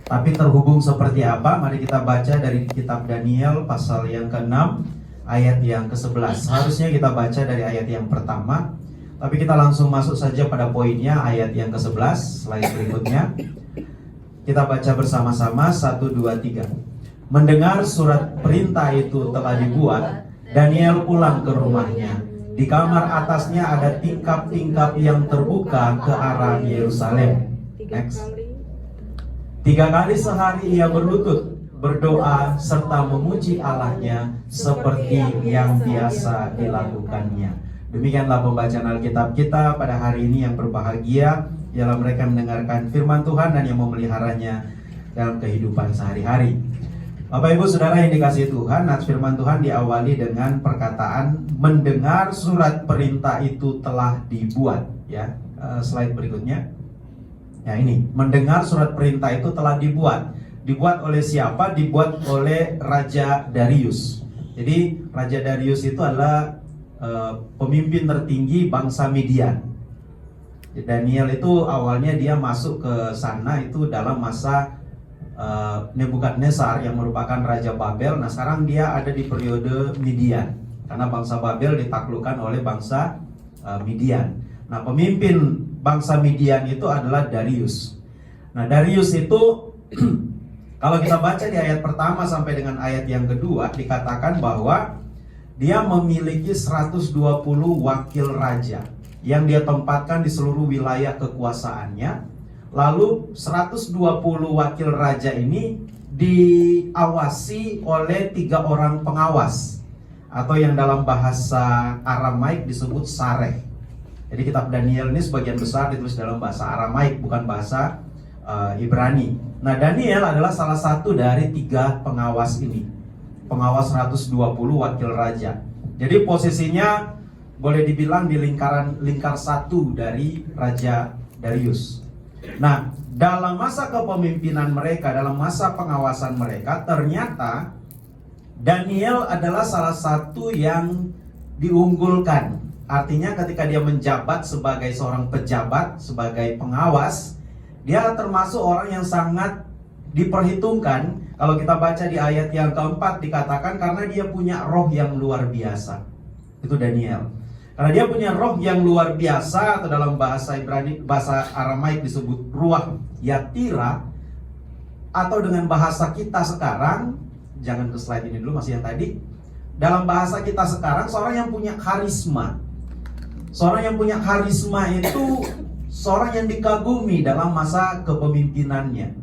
Tapi terhubung seperti apa? Mari kita baca dari kitab Daniel pasal yang ke-6 ayat yang ke-11. Harusnya kita baca dari ayat yang pertama, tapi kita langsung masuk saja pada poinnya, ayat yang ke-11 slide berikutnya. Kita baca bersama-sama 1, 2, 3. Mendengar surat perintah itu telah dibuat, Daniel pulang ke rumahnya. Di kamar atasnya ada tingkap-tingkap yang terbuka ke arah Yerusalem. Next. 3 kali sehari ia berlutut, berdoa, serta memuji Allahnya seperti yang biasa dilakukannya. Demikianlah pembacaan Alkitab kita pada hari ini. Yang berbahagia ialah mereka mendengarkan firman Tuhan dan yang memeliharanya dalam kehidupan sehari-hari. Bapak Ibu Saudara yang dikasihi Tuhan, firman Tuhan diawali dengan perkataan mendengar surat perintah itu telah dibuat. Ya, slide berikutnya. Ya, ini mendengar surat perintah itu telah dibuat. Dibuat oleh siapa? Dibuat oleh Raja Darius. Jadi Raja Darius itu adalah pemimpin tertinggi bangsa Midian. Daniel itu awalnya dia masuk ke sana itu dalam masa Nebukadnezar yang merupakan Raja Babel. Nah sekarang dia ada di periode Midian, karena bangsa Babel ditaklukkan oleh bangsa Midian. Nah pemimpin bangsa Midian itu adalah Darius. Nah Darius itu kalau kita baca di ayat pertama sampai dengan ayat yang kedua, dikatakan bahwa dia memiliki 120 wakil raja yang dia tempatkan di seluruh wilayah kekuasaannya. Lalu 120 wakil raja ini diawasi oleh 3 orang pengawas, atau yang dalam bahasa Aramaik disebut sareh. Jadi kitab Daniel ini sebagian besar ditulis dalam bahasa Aramaik, bukan bahasa Ibrani. Nah Daniel adalah salah satu dari 3 pengawas ini, pengawas 120 wakil raja. Jadi posisinya boleh dibilang di lingkar satu dari Raja Darius. Nah, dalam masa kepemimpinan mereka, dalam masa pengawasan mereka, ternyata Daniel adalah salah satu yang diunggulkan. Artinya ketika dia menjabat sebagai seorang pejabat, sebagai pengawas, dia termasuk orang yang sangat diperhitungkan. Kalau kita baca di ayat yang keempat dikatakan karena dia punya roh yang luar biasa. Itu Daniel. Karena dia punya roh yang luar biasa, atau dalam bahasa Ibrani, bahasa Aramaik disebut ruah yatira, atau dengan bahasa kita sekarang, jangan ke slide ini dulu, masih yang tadi. Dalam bahasa kita sekarang, seorang yang punya karisma. Seorang yang punya karisma itu seorang yang dikagumi dalam masa kepemimpinannya.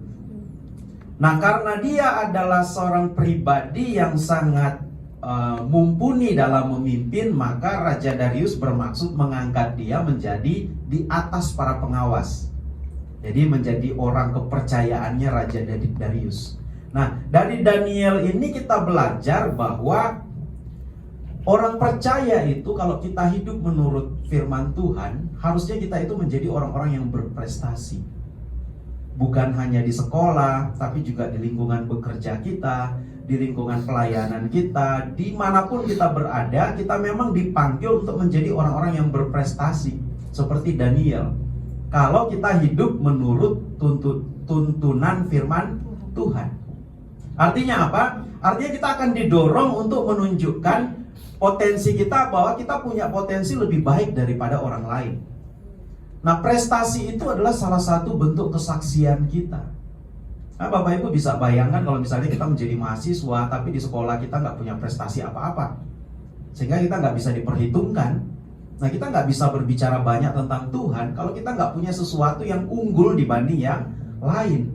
Nah, karena dia adalah seorang pribadi yang sangat mumpuni dalam memimpin, maka Raja Darius bermaksud mengangkat dia menjadi di atas para pengawas. Jadi menjadi orang kepercayaannya Raja Darius. Nah, dari Daniel ini kita belajar bahwa orang percaya itu kalau kita hidup menurut firman Tuhan, harusnya kita itu menjadi orang-orang yang berprestasi. Bukan hanya di sekolah, tapi juga di lingkungan bekerja kita, di lingkungan pelayanan kita, dimanapun kita berada, kita memang dipanggil untuk menjadi orang-orang yang berprestasi, seperti Daniel. Kalau kita hidup menurut tuntunan firman Tuhan. Artinya apa? Artinya kita akan didorong untuk menunjukkan potensi kita, bahwa kita punya potensi lebih baik daripada orang lain. Nah, prestasi itu adalah salah satu bentuk kesaksian kita. Nah, Bapak Ibu bisa bayangkan kalau misalnya kita menjadi mahasiswa, tapi di sekolah kita nggak punya prestasi apa-apa, sehingga kita nggak bisa diperhitungkan. Nah, kita nggak bisa berbicara banyak tentang Tuhan kalau kita nggak punya sesuatu yang unggul dibanding yang lain.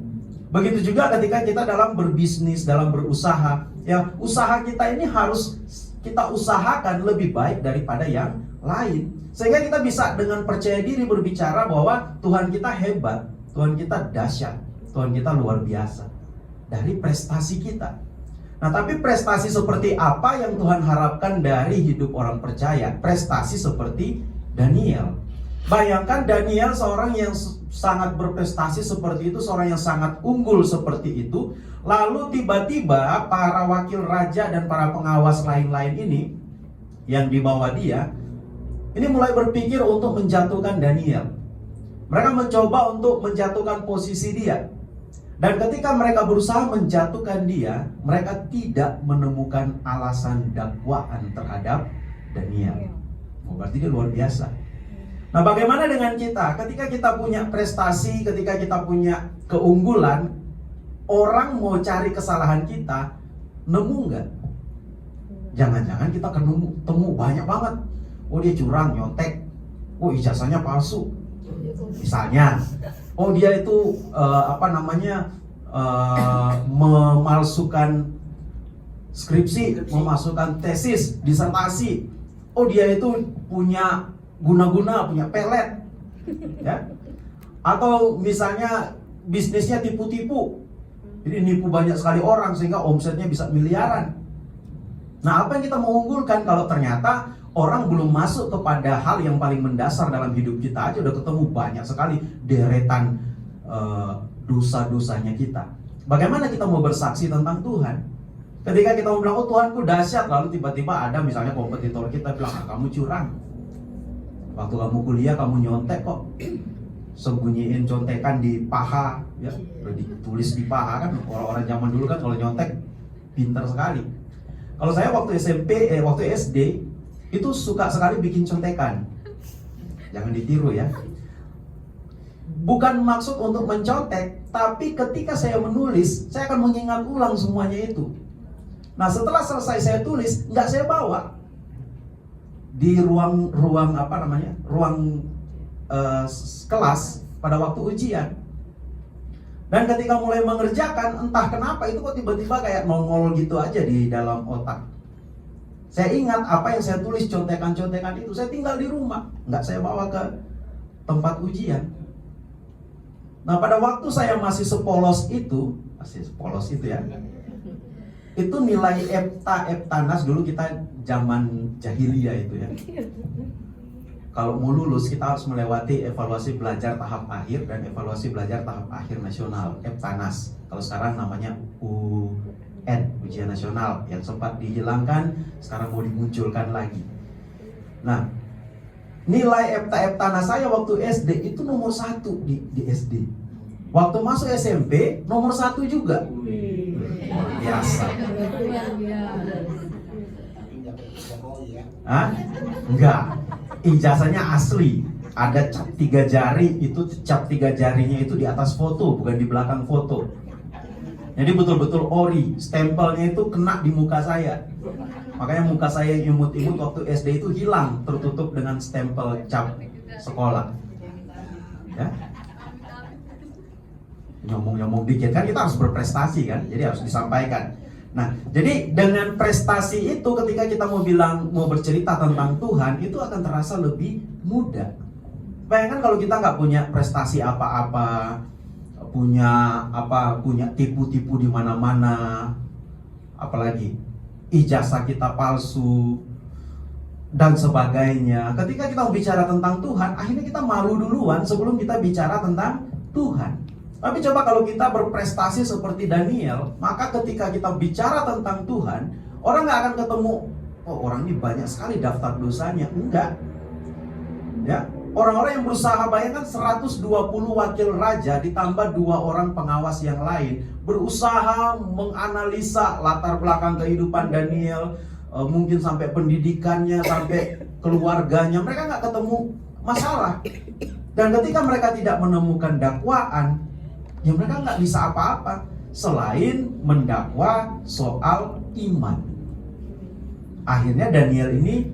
Begitu juga ketika kita dalam berbisnis, dalam berusaha, ya usaha kita ini harus kita usahakan lebih baik daripada yang lain, sehingga kita bisa dengan percaya diri berbicara bahwa Tuhan kita hebat, Tuhan kita dahsyat, Tuhan kita luar biasa dari prestasi kita. Nah, tapi prestasi seperti apa yang Tuhan harapkan dari hidup orang percaya? Prestasi seperti Daniel. Bayangkan Daniel, seorang yang sangat berprestasi seperti itu, seorang yang sangat unggul seperti itu, lalu tiba-tiba para wakil raja dan para pengawas lain-lain ini yang di bawah dia ini mulai berpikir untuk menjatuhkan Daniel. Mereka mencoba untuk menjatuhkan posisi dia. Dan ketika mereka berusaha menjatuhkan dia, mereka tidak menemukan alasan dakwaan terhadap Daniel. Oh, berarti dia luar biasa. Nah, bagaimana dengan kita? Ketika kita punya prestasi, ketika kita punya keunggulan, orang mau cari kesalahan kita, nemu nggak? Jangan-jangan kita ketemu banyak banget. Oh, dia curang, nyontek. Oh, ijazahnya palsu. Misalnya, oh dia itu memalsukan skripsi, memasukkan tesis, disertasi. Oh, dia itu punya guna-guna, punya pelet, ya. Atau misalnya bisnisnya tipu-tipu, jadi nipu banyak sekali orang sehingga omsetnya bisa miliaran. Nah, apa yang kita mau unggulkan kalau ternyata orang belum masuk kepada hal yang paling mendasar dalam hidup kita aja udah ketemu banyak sekali deretan dosa-dosanya kita. Bagaimana kita mau bersaksi tentang Tuhan? Ketika kita mau bilang, oh Tuhanku dahsyat, lalu tiba-tiba ada misalnya kompetitor kita bilang, kamu curang. Waktu kamu kuliah kamu nyontek kok. Sembunyiin contekan di paha, ya, udah ditulis di paha kan. Orang-orang zaman dulu kan kalau nyontek pintar sekali. Kalau saya waktu waktu SD itu suka sekali bikin contekan. Jangan ditiru ya. Bukan maksud untuk mencontek, tapi ketika saya menulis, saya akan mengingat ulang semuanya itu. Nah, setelah selesai saya tulis, nggak saya bawa di ruang kelas pada waktu ujian. Dan ketika mulai mengerjakan, entah kenapa itu kok tiba-tiba kayak nongol gitu aja di dalam otak. Saya ingat apa yang saya tulis, contekan-contekan itu saya tinggal di rumah, nggak saya bawa ke tempat ujian. Nah, pada waktu saya masih sepolos itu ya, itu nilai Eptanas dulu kita zaman jahiliyah itu ya. Kalau mau lulus kita harus melewati evaluasi belajar tahap akhir dan evaluasi belajar tahap akhir nasional, Eptanas. Kalau sekarang namanya UN, ujian nasional, yang sempat dihilangkan sekarang mau dimunculkan lagi. Nah, nilai Eptanas saya waktu SD itu nomor 1 di SD. Waktu masuk SMP nomor 1 juga. Luar biasa. Hah? Enggak. Ijazahnya asli. Ada cap 3 jari, itu cap 3 jarinya itu di atas foto, bukan di belakang foto. Jadi betul-betul ori, stempelnya itu kena di muka saya. Makanya muka saya imut-imut waktu SD itu hilang, tertutup dengan stempel cap sekolah. Ya. Nyomong-nyomong dikit kan kita harus berprestasi kan, jadi harus disampaikan. Nah, jadi dengan prestasi itu ketika kita mau bercerita tentang Tuhan, itu akan terasa lebih mudah. Bayangkan kalau kita nggak punya prestasi apa-apa, punya tipu-tipu di mana-mana, apalagi ijazah kita palsu dan sebagainya. Ketika kita bicara tentang Tuhan, akhirnya kita malu duluan sebelum kita bicara tentang Tuhan. Tapi coba kalau kita berprestasi seperti Daniel, maka ketika kita bicara tentang Tuhan, orang nggak akan ketemu, oh orang ini banyak sekali daftar dosanya. Enggak. Ya, orang-orang yang berusaha, bayangkan 120 wakil raja ditambah 2 orang pengawas yang lain, berusaha menganalisa latar belakang kehidupan Daniel, mungkin sampai pendidikannya, sampai keluarganya, mereka nggak ketemu masalah. Dan ketika mereka tidak menemukan dakwaan, ya mereka nggak bisa apa-apa selain mendakwa soal iman. Akhirnya Daniel ini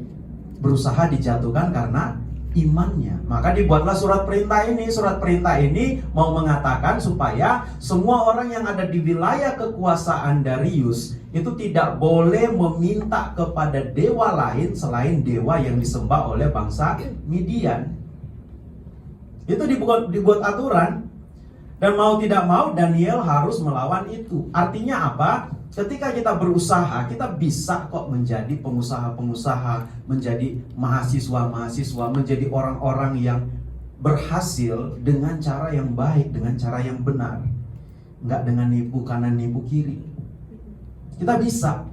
berusaha dijatuhkan karena imannya. Maka dibuatlah surat perintah ini. Surat perintah ini mau mengatakan supaya semua orang yang ada di wilayah kekuasaan Darius itu tidak boleh meminta kepada dewa lain selain dewa yang disembah oleh bangsa Midian. Itu dibuat aturan. Dan mau tidak mau Daniel harus melawan itu. Artinya apa? Ketika kita berusaha, kita bisa kok menjadi pengusaha-pengusaha, menjadi mahasiswa-mahasiswa, menjadi orang-orang yang berhasil dengan cara yang baik, dengan cara yang benar. Enggak dengan nipu kanan, nipu kiri. Kita bisa.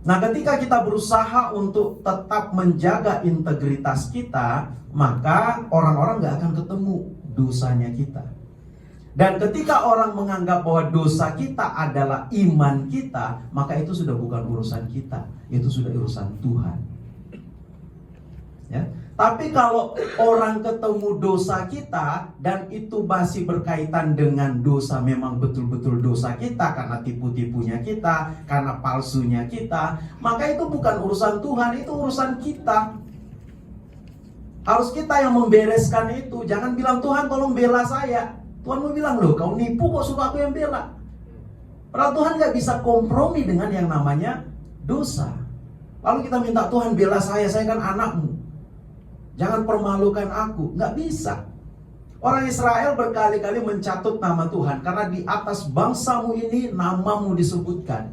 Nah, ketika kita berusaha untuk tetap menjaga integritas kita, maka orang-orang enggak akan ketemu dosanya kita. Dan ketika orang menganggap bahwa dosa kita adalah iman kita, maka itu sudah bukan urusan kita, itu sudah urusan Tuhan. Ya. Tapi kalau orang ketemu dosa kita dan itu masih berkaitan dengan dosa, memang betul-betul dosa kita karena tipu-tipunya kita, karena palsunya kita, maka itu bukan urusan Tuhan, itu urusan kita. Harus kita yang membereskan itu. Jangan bilang, Tuhan tolong bela saya. Tuhan mau bilang, loh kau nipu kok suka aku yang bela. Padahal Tuhan gak bisa kompromi dengan yang namanya dosa. Lalu kita minta, Tuhan bela saya kan anakmu, jangan permalukan aku. Gak bisa. Orang Israel berkali-kali mencatut nama Tuhan, karena di atas bangsamu ini namamu disebutkan.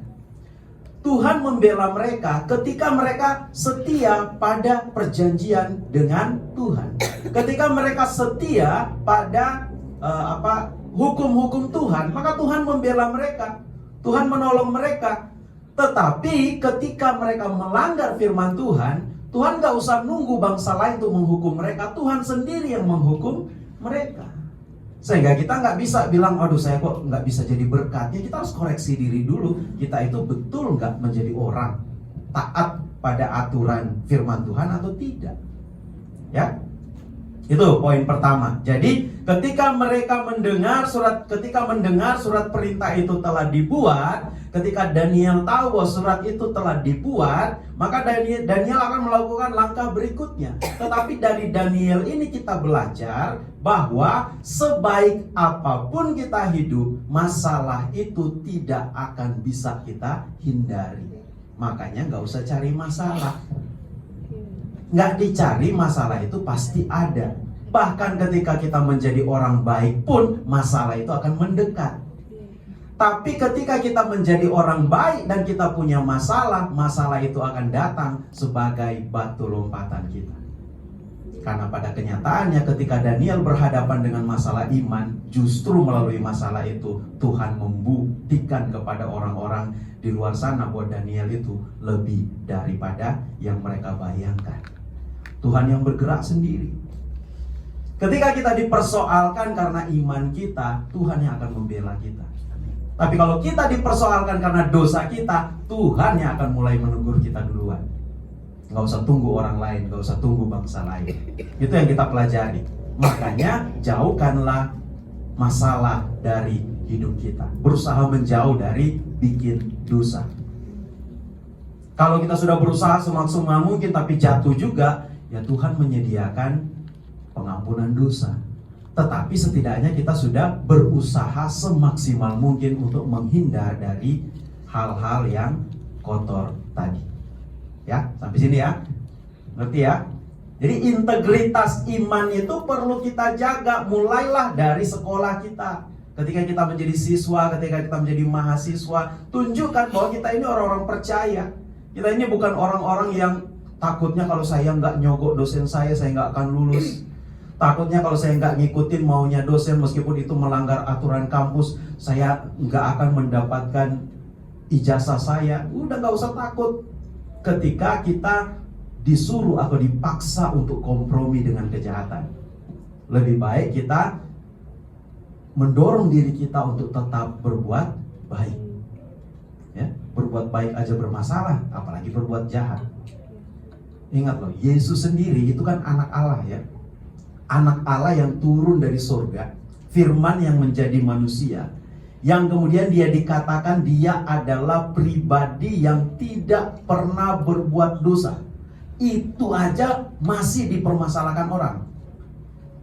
Tuhan membela mereka ketika mereka setia pada perjanjian dengan Tuhan. Ketika mereka setia pada hukum-hukum Tuhan, maka Tuhan membela mereka, Tuhan menolong mereka. Tetapi ketika mereka melanggar firman Tuhan, Tuhan gak usah nunggu bangsa lain untuk menghukum mereka, Tuhan sendiri yang menghukum mereka. Sehingga kita gak bisa bilang, aduh saya kok gak bisa jadi berkat. Ya kita harus koreksi diri dulu, kita itu betul gak menjadi orang taat pada aturan firman Tuhan atau tidak. Ya, itu poin pertama. Jadi ketika mereka mendengar surat perintah itu telah dibuat, ketika Daniel tahu bahwa surat itu telah dibuat, maka Daniel akan melakukan langkah berikutnya. Tetapi dari Daniel ini kita belajar bahwa sebaik apapun kita hidup, masalah itu tidak akan bisa kita hindari. Makanya gak usah cari masalah. Nggak dicari, masalah itu pasti ada. Bahkan ketika kita menjadi orang baik pun, masalah itu akan mendekat. Tapi ketika kita menjadi orang baik dan kita punya masalah, masalah itu akan datang sebagai batu lompatan kita. Karena pada kenyataannya ketika Daniel berhadapan dengan masalah iman, justru melalui masalah itu Tuhan membuktikan kepada orang-orang di luar sana bahwa Daniel itu lebih daripada yang mereka bayangkan. Tuhan yang bergerak sendiri. Ketika kita dipersoalkan karena iman kita, Tuhan yang akan membela kita. Tapi kalau kita dipersoalkan karena dosa kita, Tuhan yang akan mulai menegur kita duluan. Gak usah tunggu orang lain, gak usah tunggu bangsa lain. Itu yang kita pelajari. Makanya jauhkanlah masalah dari hidup kita. Berusaha menjauh dari bikin dosa. Kalau kita sudah berusaha semaksimal mungkin tapi jatuh juga, ya Tuhan menyediakan pengampunan dosa. Tetapi setidaknya kita sudah berusaha semaksimal mungkin untuk menghindar dari hal-hal yang kotor tadi. Ya, sampai sini ya. Ngerti ya? Jadi integritas iman itu perlu kita jaga. Mulailah dari sekolah kita. Ketika kita menjadi siswa, ketika kita menjadi mahasiswa, tunjukkan bahwa kita ini orang-orang percaya. Kita ini bukan orang-orang yang takutnya kalau saya nggak nyogok dosen saya nggak akan lulus. Takutnya kalau saya nggak ngikutin maunya dosen meskipun itu melanggar aturan kampus, saya nggak akan mendapatkan ijazah saya. Udah nggak usah takut ketika kita disuruh atau dipaksa untuk kompromi dengan kejahatan. Lebih baik kita mendorong diri kita untuk tetap berbuat baik. Ya, berbuat baik aja bermasalah, apalagi berbuat jahat. Ingat loh, Yesus sendiri itu kan anak Allah ya. Anak Allah yang turun dari surga, firman yang menjadi manusia, yang kemudian dia dikatakan dia adalah pribadi yang tidak pernah berbuat dosa. Itu aja masih dipermasalahkan orang.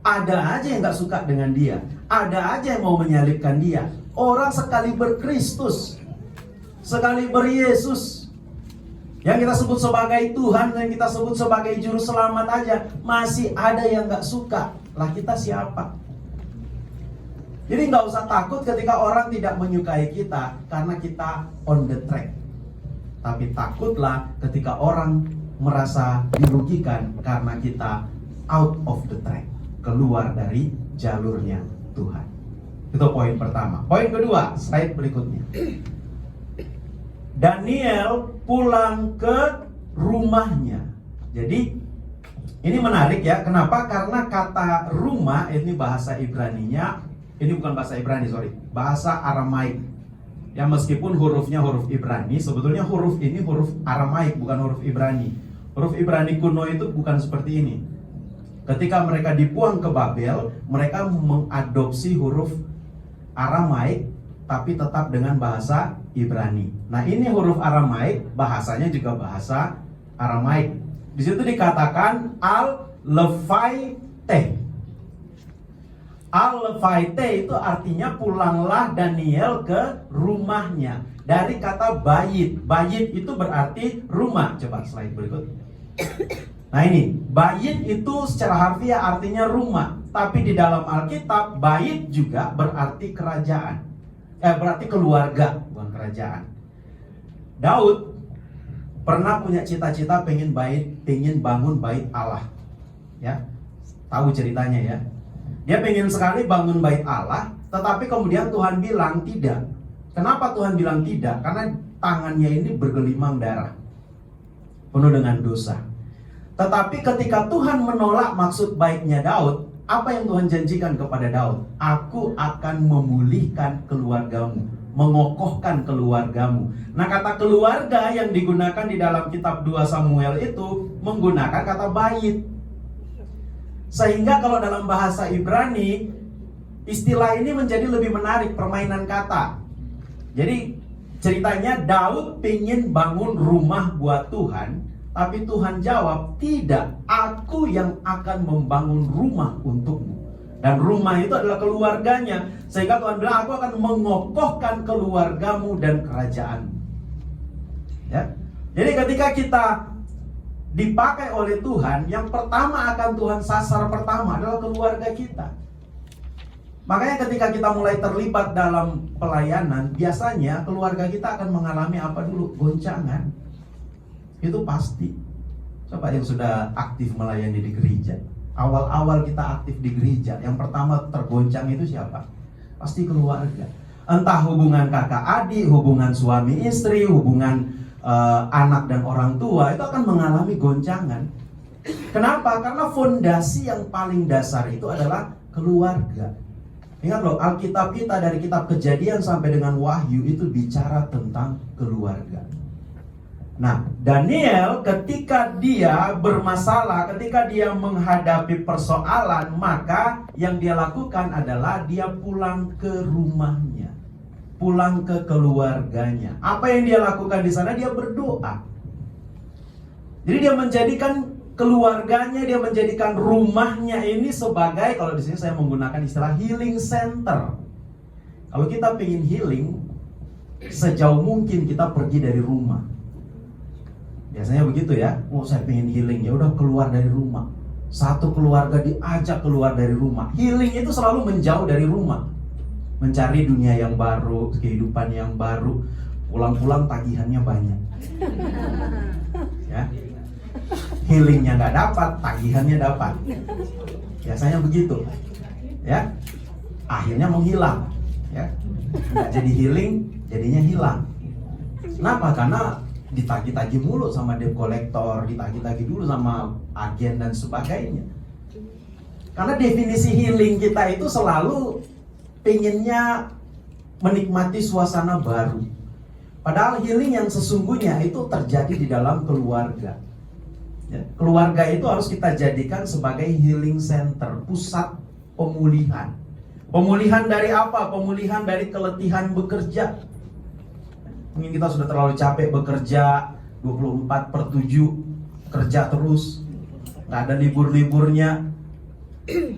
Ada aja yang gak suka dengan dia, ada aja yang mau menyalibkan dia. Orang sekali berKristus, sekali berYesus, yang kita sebut sebagai Tuhan, yang kita sebut sebagai Juru Selamat aja, masih ada yang gak suka. Lah kita siapa? Jadi gak usah takut ketika orang tidak menyukai kita karena kita on the track. Tapi takutlah ketika orang merasa dirugikan karena kita out of the track, keluar dari jalurnya Tuhan. Itu poin pertama. Poin kedua, slide berikutnya. Daniel pulang ke rumahnya. Jadi ini menarik ya. Kenapa? Karena kata rumah, ini bahasa Ibraninya, Ini bukan bahasa Ibrani, sorry. Bahasa Aramaik. Ya, meskipun hurufnya huruf Ibrani, sebetulnya huruf ini huruf Aramaik, bukan huruf Ibrani. Huruf Ibrani kuno itu bukan seperti ini. Ketika mereka dibuang ke Babel, mereka mengadopsi huruf Aramaik, tapi tetap dengan bahasa Ibrani. Nah, ini huruf Aramaik, bahasanya juga bahasa Aramaik. Di situ dikatakan Al-Levaite. Al-Levaite itu artinya pulanglah Daniel ke rumahnya. Dari kata bayit. Bayit itu berarti rumah. Coba slide berikut. Nah ini, bayit itu secara harfiah artinya rumah. Tapi di dalam Alkitab, bayit juga berarti kerajaan. Berarti keluarga, bukan kerajaan. Daud pernah punya cita-cita pengen bangun bait Allah. Ya, tahu ceritanya ya. Dia pengen sekali bangun bait Allah, tetapi kemudian Tuhan bilang tidak. Kenapa Tuhan bilang tidak? Karena tangannya ini bergelimang darah, penuh dengan dosa. Tetapi ketika Tuhan menolak maksud baiknya Daud, apa yang Tuhan janjikan kepada Daud? Aku akan memulihkan keluargamu, mengokohkan keluargamu. Nah, kata keluarga yang digunakan di dalam kitab 2 Samuel itu menggunakan kata bait. Sehingga kalau dalam bahasa Ibrani, istilah ini menjadi lebih menarik, permainan kata. Jadi ceritanya Daud pengen bangun rumah buat Tuhan, tapi Tuhan jawab, tidak, aku yang akan membangun rumah untukmu. Dan rumah itu adalah keluarganya. Sehingga Tuhan bilang, aku akan mengokohkan keluargamu dan kerajaanmu. Ya. Jadi ketika kita dipakai oleh Tuhan, yang pertama akan Tuhan sasar pertama adalah keluarga kita. Makanya ketika kita mulai terlibat dalam pelayanan, biasanya keluarga kita akan mengalami apa dulu? Goncangan. Itu pasti. Coba yang sudah aktif melayani di gereja, awal-awal kita aktif di gereja, yang pertama tergoncang itu siapa? Pasti keluarga. Entah hubungan kakak adik, hubungan suami istri, hubungan anak dan orang tua, itu akan mengalami goncangan. Kenapa? Karena fondasi yang paling dasar itu adalah keluarga. Ingat loh, Alkitab kita dari kitab Kejadian sampai dengan Wahyu itu bicara tentang keluarga. Nah, Daniel ketika dia bermasalah, ketika dia menghadapi persoalan, maka yang dia lakukan adalah dia pulang ke rumahnya, pulang ke keluarganya. Apa yang dia lakukan di sana? Dia berdoa. Jadi dia menjadikan keluarganya, dia menjadikan rumahnya ini sebagai, kalau di sini saya menggunakan istilah healing center. Kalau kita ingin healing, sejauh mungkin kita pergi dari rumah. Biasanya begitu ya. Oh, saya pengen healing, ya udah keluar dari rumah. Satu keluarga diajak keluar dari rumah. Healing itu selalu menjauh dari rumah, mencari dunia yang baru, kehidupan yang baru. Pulang-pulang tagihannya banyak. Ya, healingnya nggak dapat, tagihannya dapat. Biasanya begitu. Ya, akhirnya menghilang. Ya, nggak jadi healing, jadinya hilang. Kenapa? Karena ditagi-tagi mulu sama debt collector, ditagi-tagi dulu sama agen dan sebagainya. Karena definisi healing kita itu selalu pengennya menikmati suasana baru. Padahal healing yang sesungguhnya itu terjadi di dalam keluarga. Ya, keluarga itu harus kita jadikan sebagai healing center, pusat pemulihan. Pemulihan dari apa? Pemulihan dari keletihan bekerja. Mungkin kita sudah terlalu capek bekerja 24/7, kerja terus, nggak ada libur-liburnya.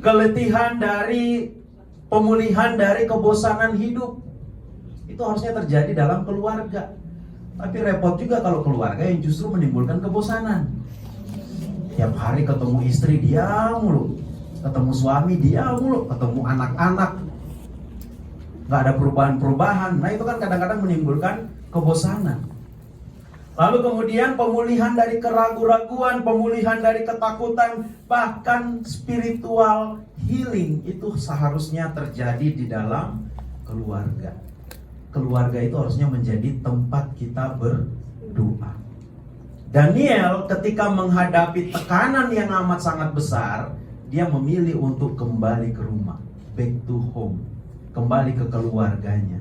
Keletihan dari pemulihan dari kebosanan hidup, itu harusnya terjadi dalam keluarga. Tapi repot juga kalau keluarga yang justru menimbulkan kebosanan. Tiap hari ketemu istri dia mulu, ketemu suami dia mulu, ketemu anak-anak, nggak ada perubahan-perubahan. Nah itu kan kadang-kadang menimbulkan kebosanan. Lalu kemudian pemulihan dari keraguan-raguan, pemulihan dari ketakutan, bahkan spiritual healing itu seharusnya terjadi di dalam keluarga. Keluarga itu harusnya menjadi tempat kita berdoa. Daniel ketika menghadapi tekanan yang amat sangat besar, dia memilih untuk kembali ke rumah, back to home. kembali ke keluarganya.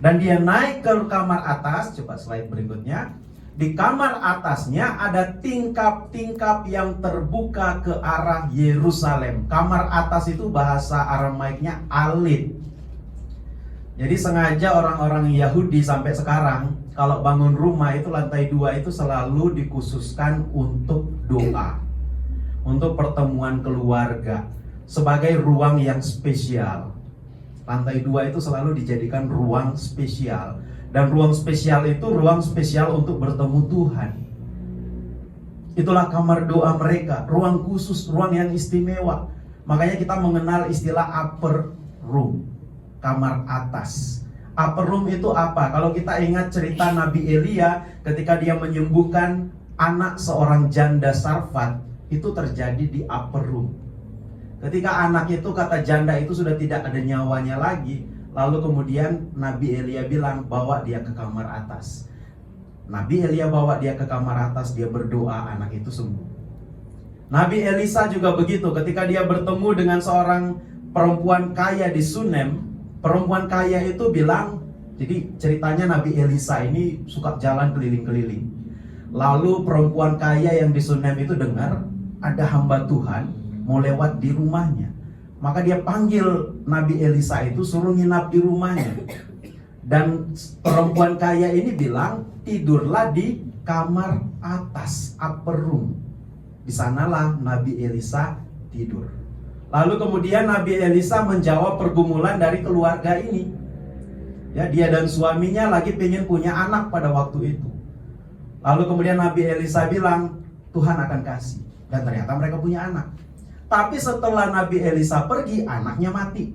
Dan dia naik ke kamar atas. Coba slide berikutnya. Di kamar atasnya ada tingkap-tingkap yang terbuka ke arah Yerusalem. Kamar atas itu bahasa Aramaiknya alit. Jadi sengaja orang-orang Yahudi sampai sekarang kalau bangun rumah itu lantai 2 itu selalu dikhususkan untuk doa, untuk pertemuan keluarga, sebagai ruang yang spesial. Lantai 2 itu selalu dijadikan ruang spesial. Dan ruang spesial itu ruang spesial untuk bertemu Tuhan. Itulah kamar doa mereka, ruang khusus, ruang yang istimewa. Makanya kita mengenal istilah upper room, kamar atas. Upper room itu apa? Kalau kita ingat cerita Nabi Elia ketika dia menyembuhkan anak seorang janda Sarfat, itu terjadi di upper room. Ketika anak itu, kata janda itu sudah tidak ada nyawanya lagi, lalu kemudian Nabi Elia bilang, bawa dia ke kamar atas. Nabi Elia bawa dia ke kamar atas, dia berdoa, anak itu sembuh. Nabi Elisa juga begitu, ketika dia bertemu dengan seorang perempuan kaya di Sunem. Perempuan kaya itu bilang, jadi ceritanya Nabi Elisa ini suka jalan keliling-keliling. Lalu perempuan kaya yang di Sunem itu dengar ada hamba Tuhan mau lewat di rumahnya. Maka dia panggil Nabi Elisa itu, suruh nginap di rumahnya. Dan perempuan kaya ini bilang, tidurlah di kamar atas, upper room. Di sanalah Nabi Elisa tidur. Lalu kemudian Nabi Elisa menjawab pergumulan dari keluarga ini. Ya, dia dan suaminya lagi pengen punya anak pada waktu itu. Lalu kemudian Nabi Elisa bilang, Tuhan akan kasih. Dan ternyata mereka punya anak. Tapi setelah Nabi Elisa pergi, anaknya mati.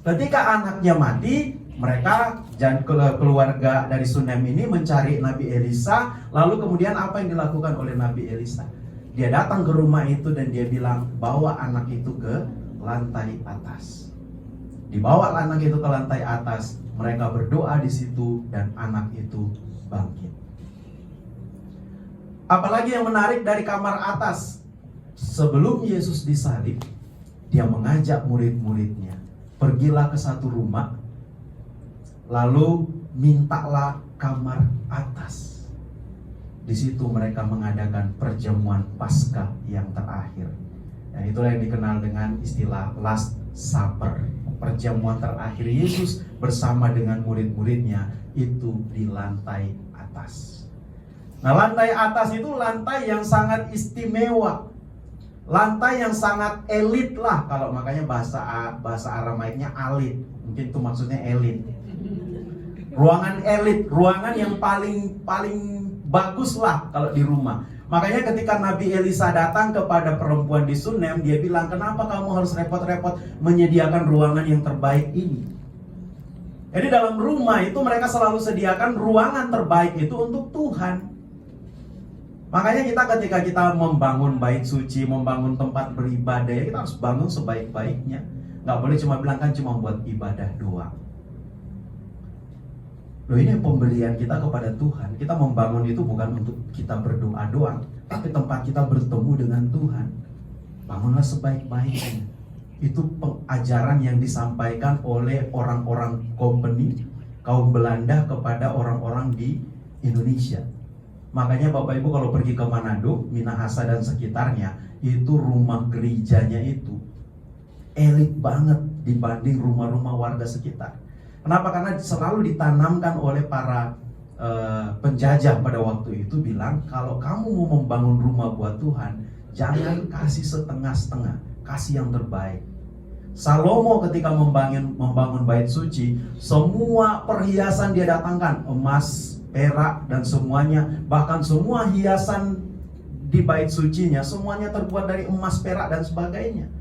Ketika anaknya mati, mereka keluarga dari Sunem ini mencari Nabi Elisa. Lalu kemudian apa yang dilakukan oleh Nabi Elisa? Dia datang ke rumah itu dan dia bilang, bawa anak itu ke lantai atas. Dibawa anak itu ke lantai atas, mereka berdoa di situ dan anak itu bangkit. Apalagi yang menarik dari kamar atas, sebelum Yesus disalib, dia mengajak murid-muridnya, pergilah ke satu rumah, lalu mintalah kamar atas. Di situ mereka mengadakan perjamuan Paskah yang terakhir. Dan itulah yang dikenal dengan istilah Last Supper. Perjamuan terakhir Yesus bersama dengan murid-muridnya itu di lantai atas. Nah, lantai atas itu lantai yang sangat istimewa. Lantai yang sangat elit lah, kalau makanya bahasa Aramaiknya alit. Mungkin itu maksudnya elit. Ruangan elit, ruangan yang paling bagus lah kalau di rumah. Makanya ketika Nabi Elisa datang kepada perempuan di Sunem, dia bilang, kenapa kamu harus repot-repot menyediakan ruangan yang terbaik ini? Jadi dalam rumah itu mereka selalu sediakan ruangan terbaik itu untuk Tuhan. Makanya ketika kita membangun bait suci, membangun tempat beribadah, ya kita harus bangun sebaik-baiknya. Nggak boleh cuma bilang kan cuma buat ibadah doang. Loh, ini pemberian kita kepada Tuhan. Kita membangun itu bukan untuk kita berdoa doang, tapi tempat kita bertemu dengan Tuhan. Bangunlah sebaik-baiknya. Itu pengajaran yang disampaikan oleh orang-orang company, kaum Belanda kepada orang-orang di Indonesia. Makanya Bapak Ibu kalau pergi ke Manado, Minahasa dan sekitarnya, itu rumah gerejanya itu elit banget dibanding rumah-rumah warga sekitar. Kenapa? Karena selalu ditanamkan oleh para penjajah pada waktu itu bilang, kalau kamu mau membangun rumah buat Tuhan, jangan kasih setengah-setengah, kasih yang terbaik. Salomo ketika membangun bait suci, semua perhiasan dia datangkan, emas, perak dan semuanya, bahkan semua hiasan di bait sucinya semuanya terbuat dari emas, perak dan sebagainya.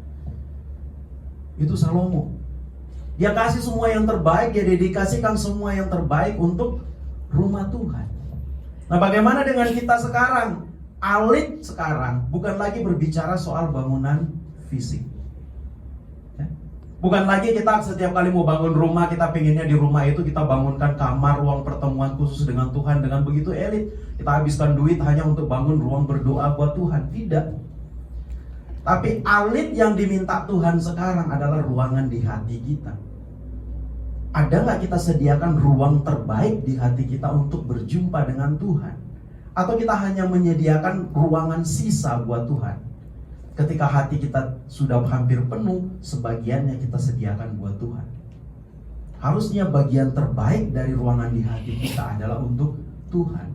Itu Salomo. Dia kasih semua yang terbaik, dia dedikasikan semua yang terbaik untuk rumah Tuhan. Nah, bagaimana dengan kita sekarang? Alit sekarang bukan lagi berbicara soal bangunan fisik. Bukan lagi kita setiap kali mau bangun rumah, kita pengennya di rumah itu kita bangunkan kamar, ruang pertemuan khusus dengan Tuhan dengan begitu elit. Kita habiskan duit hanya untuk bangun ruang berdoa buat Tuhan. Tidak. Tapi alit yang diminta Tuhan sekarang adalah ruangan di hati kita. Ada nggak kita sediakan ruang terbaik di hati kita untuk berjumpa dengan Tuhan? Atau kita hanya menyediakan ruangan sisa buat Tuhan? Ketika hati kita sudah hampir penuh, sebagiannya kita sediakan buat Tuhan. Harusnya bagian terbaik dari ruangan di hati kita adalah untuk Tuhan.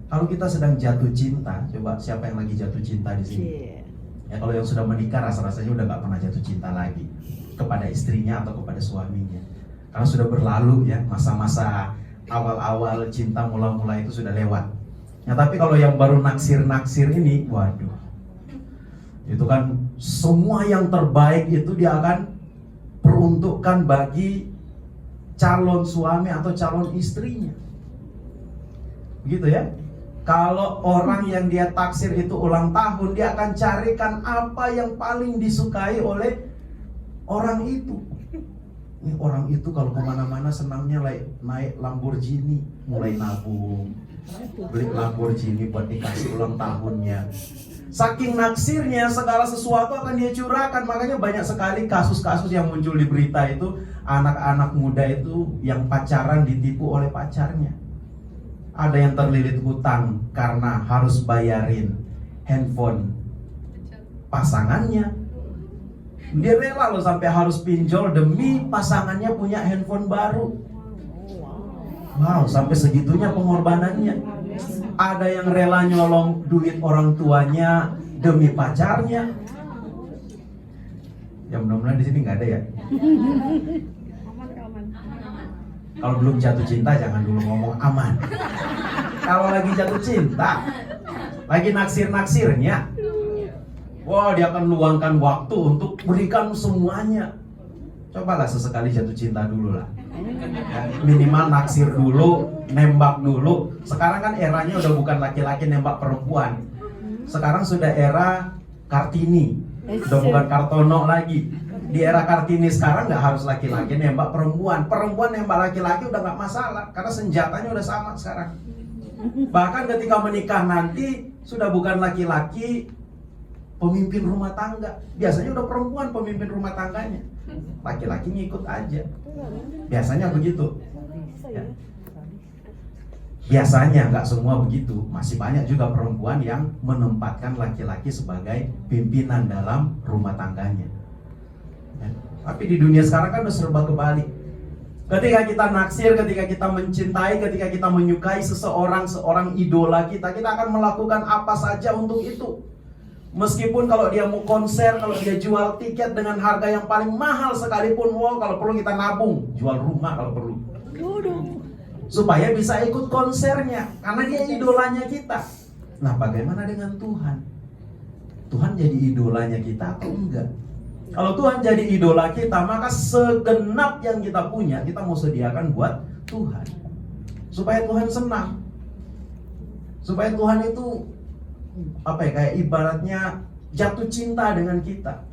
Kalau kita sedang jatuh cinta, coba siapa yang lagi jatuh cinta di sini? Ya, kalau yang sudah menikah rasa-rasanya udah gak pernah jatuh cinta lagi kepada istrinya atau kepada suaminya. Karena sudah berlalu ya, masa-masa awal-awal cinta mula-mula itu sudah lewat. Ya, tapi kalau yang baru naksir-naksir ini, waduh, itu kan semua yang terbaik itu dia akan peruntukkan bagi calon suami atau calon istrinya. Begitu ya. Kalau orang yang dia taksir itu ulang tahun, dia akan carikan apa yang paling disukai oleh orang itu. Ini orang itu kalau kemana-mana senangnya naik Lamborghini, mulai nabung, beli Lamborghini buat dikasih ulang tahunnya. Saking naksirnya, segala sesuatu akan dia curahkan. Makanya banyak sekali kasus-kasus yang muncul di berita itu, anak-anak muda itu yang pacaran ditipu oleh pacarnya. Ada yang terlilit hutang karena harus bayarin handphone pasangannya. Dia rela loh sampai harus pinjol demi pasangannya punya handphone baru. Wow, sampai segitunya pengorbanannya. Ada yang rela nyolong duit orang tuanya demi pacarnya. Ya mudah-mudahan di sini nggak ada ya. Kalau belum jatuh cinta jangan dulu ngomong aman. Kalau lagi jatuh cinta, lagi naksir-naksirnya, wah dia akan luangkan waktu untuk berikan semuanya. Cobalah sesekali jatuh cinta dulu lah. Minimal naksir dulu, nembak dulu. Sekarang kan eranya udah bukan laki-laki nembak perempuan. Sekarang sudah era Kartini, udah bukan Kartono lagi. Di era Kartini sekarang nggak harus laki-laki nembak perempuan. Perempuan nembak laki-laki udah nggak masalah, karena senjatanya udah sama sekarang. Bahkan ketika menikah nanti sudah bukan laki-laki pemimpin rumah tangga. Biasanya udah perempuan pemimpin rumah tangganya. Laki-laki ngikut aja. Biasanya begitu ya. Biasanya nggak semua begitu. Masih banyak juga perempuan yang menempatkan laki-laki sebagai pimpinan dalam rumah tangganya ya. Tapi di dunia sekarang kan udah serba kebalik. Ketika kita naksir, ketika kita mencintai, ketika kita menyukai seorang idola kita akan melakukan apa saja untuk itu. Meskipun kalau dia mau konser, kalau dia jual tiket dengan harga yang paling mahal sekalipun, wow, kalau perlu kita nabung, jual rumah kalau perlu, supaya bisa ikut konsernya, karena dia idolanya kita. Nah, bagaimana dengan Tuhan? Tuhan jadi idolanya kita atau enggak? Kalau Tuhan jadi idola kita, maka segenap yang kita punya kita mau sediakan buat Tuhan, supaya Tuhan senang, supaya Tuhan itu kayak ibaratnya jatuh cinta dengan kita.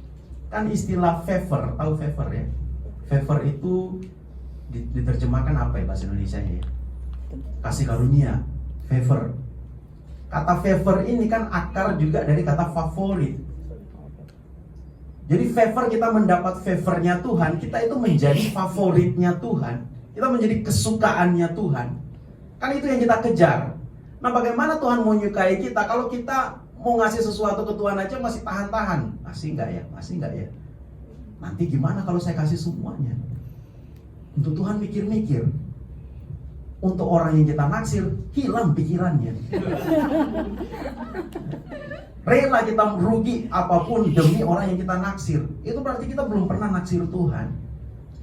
Kan istilah favor, tahu favor ya? Favor itu diterjemahkan apa ya bahasa Indonesianya ya? Kasih karunia, favor. Kata favor ini kan akar juga dari kata favorit. Jadi favor, kita mendapat favornya Tuhan, kita itu menjadi favoritnya Tuhan, kita menjadi kesukaannya Tuhan. Kan itu yang kita kejar. Nah, bagaimana Tuhan mau menyukai kita kalau kita mau ngasih sesuatu ke Tuhan aja masih tahan-tahan? Masih enggak ya? Masih enggak ya? Nanti gimana kalau saya kasih semuanya? Untuk Tuhan mikir-mikir. Untuk orang yang kita naksir, hilang pikirannya. Rela kita merugi apapun demi orang yang kita naksir. Itu berarti kita belum pernah naksir Tuhan.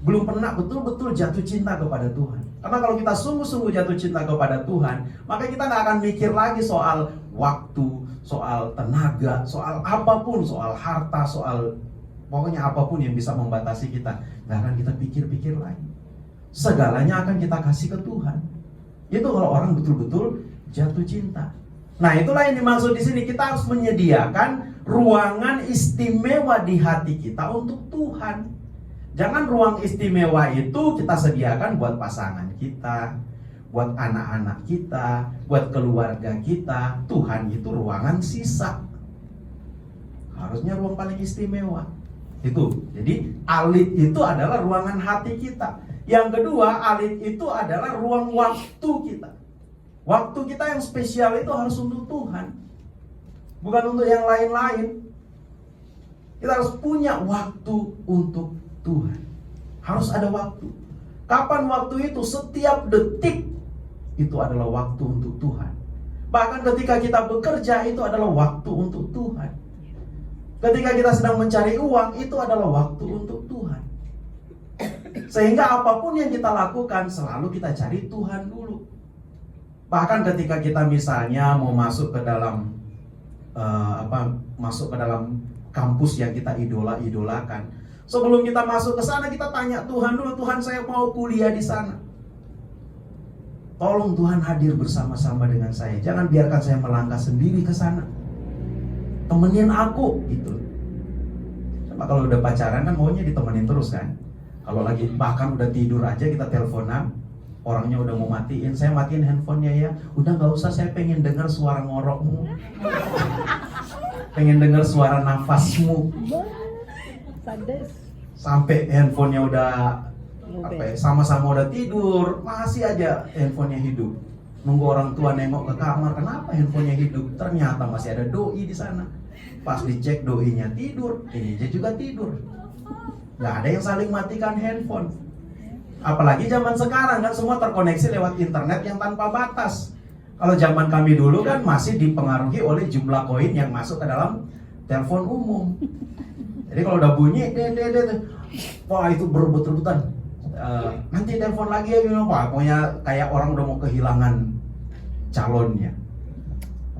Belum pernah betul-betul jatuh cinta kepada Tuhan. Karena kalau kita sungguh-sungguh jatuh cinta kepada Tuhan, maka kita gak akan mikir lagi soal waktu, soal tenaga, soal apapun, soal harta, soal pokoknya apapun yang bisa membatasi kita. Gak akan kita pikir-pikir lagi. Segalanya akan kita kasih ke Tuhan. Itu kalau orang betul-betul jatuh cinta. Nah, itulah yang dimaksud di sini. Kita harus menyediakan ruangan istimewa di hati kita untuk Tuhan. Jangan ruang istimewa itu kita sediakan buat pasangan kita, buat anak-anak kita, buat keluarga kita. Tuhan itu ruangan sisa. Harusnya ruang paling istimewa. Itu. Jadi alit itu adalah ruangan hati kita. Yang kedua, alit itu adalah ruang waktu kita. Waktu kita yang spesial itu harus untuk Tuhan, bukan untuk yang lain-lain. Kita harus punya waktu untuk Tuhan. Harus ada waktu. Kapan waktu itu? Setiap detik itu adalah waktu untuk Tuhan. Bahkan ketika kita bekerja, itu adalah waktu untuk Tuhan. Ketika kita sedang mencari uang, itu adalah waktu untuk Tuhan. Sehingga apapun yang kita lakukan, selalu kita cari Tuhan dulu. Bahkan ketika kita misalnya mau masuk ke dalam masuk ke dalam kampus yang kita idolakan, sebelum kita masuk ke sana, kita tanya Tuhan dulu, Tuhan, saya mau kuliah di sana. Tolong Tuhan hadir bersama-sama dengan saya. Jangan biarkan saya melangkah sendiri ke sana. Temenin aku gitu. Coba kalau udah pacaran kan maunya ditemenin terus kan. Kalau lagi bahkan udah tidur aja kita teleponan, orangnya udah mau matiin, saya matiin handphonenya ya. Udah gak usah, saya pengen dengar suara ngorokmu, pengen dengar suara nafasmu. Sampai handphonenya udah sama-sama udah tidur, masih aja handphonenya hidup. Nunggu orang tua nengok ke kamar, kenapa handphonenya hidup? Ternyata masih ada doi di sana. Pas dicek doinya tidur, ini dia juga tidur. Gak ada yang saling matikan handphone. Apalagi zaman sekarang kan semua terkoneksi lewat internet yang tanpa batas. Kalau zaman kami dulu kan masih dipengaruhi oleh jumlah koin yang masuk ke dalam telepon umum. Jadi kalau udah bunyi, wah itu berebut-rebutan. Nanti telepon lagi ya, pokoknya kayak orang udah mau kehilangan calonnya.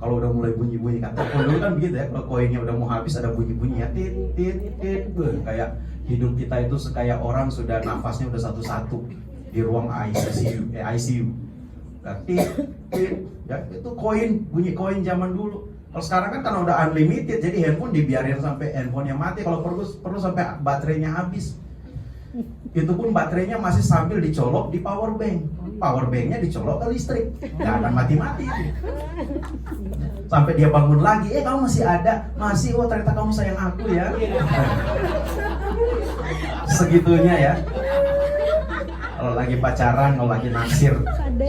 Kalau udah mulai bunyi-bunyi kan, telepon dulu kan begitu ya. Kalau koinnya udah mau habis ada bunyi-bunyi ya, kayak hidup kita itu kayak orang sudah nafasnya udah satu-satu di ruang ICU. Ya itu koin, bunyi koin zaman dulu. Kalau sekarang kan karena udah unlimited, jadi handphone dibiarin sampai handphonenya mati. Kalau perlu sampai baterainya habis. Itu pun baterainya masih sambil dicolok di power bank. Power banknya dicolok ke listrik, nggak akan mati-mati itu. Sampai dia bangun lagi, kamu masih ada? Masih, oh ternyata kamu sayang aku ya. Segitunya ya. Kalau lagi pacaran, kalau lagi naksir,